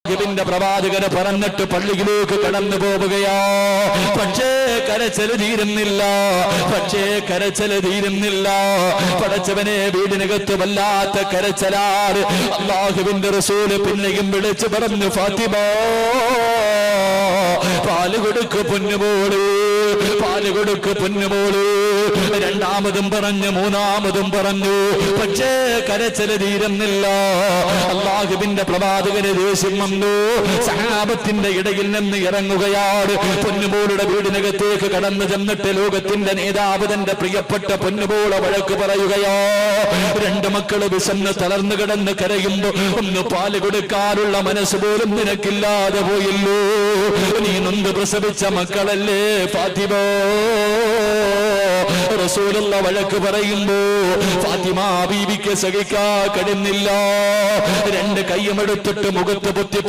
ിന്റെ പ്രവാചകന് പറഞ്ഞിട്ട് പള്ളിയിലേക്ക് കടന്നു പോവുകയാ. പക്ഷേ കരച്ചല് തീരുന്നില്ല. പടച്ചവനെ വീടിനകത്ത് വല്ലാത്ത കരച്ചലാറ്. അല്ലാഹുവിന്റെ റസൂല് പിന്നെയും വിളിച്ചു പറഞ്ഞു, ഫാത്തിമ പാല് കൊടുക്ക് പൊന്നുമോള്. രണ്ടാമതും പറഞ്ഞു, മൂന്നാമതും പറഞ്ഞു. പക്ഷേ കരച്ചല് തീരുന്നില്ല. അല്ലാഹുവിന്റെ പ്രവാചകന് ദേഷ്യം വന്നു. സഹാബത്തിന്റെ ഇടയിൽ നിന്ന് ഇറങ്ങുകയാണ്. പൊന്നുമോളുടെ വീടിനകത്തേക്ക് കടന്നു ചെന്നിട്ട് ലോകത്തിന്റെ നേതാവ് തന്റെ പ്രിയപ്പെട്ട പൊന്നുമോളെ വഴക്ക് പറയുകയോ. രണ്ട് മക്കള് വിശന്ന് തളർന്നു കിടന്ന് കരയുമ്പോ ഒന്ന് പാല് കൊടുക്കാനുള്ള മനസ്സ് പോലും നിനക്കില്ലാതെ പോയല്ലോ. നീ നൊന്ത് പ്രസവിച്ച മക്കളല്ലേ ഫാത്തിമ. റസൂലുള്ള വഴക്ക് പറയുമ്പോ ഫാത്തിമ ബീവിക്ക് സഹിക്കാൻ കഴിയുന്നില്ല. രണ്ട് കൈയുമെടുത്തിട്ട് മുഖത്ത് പൊത്തി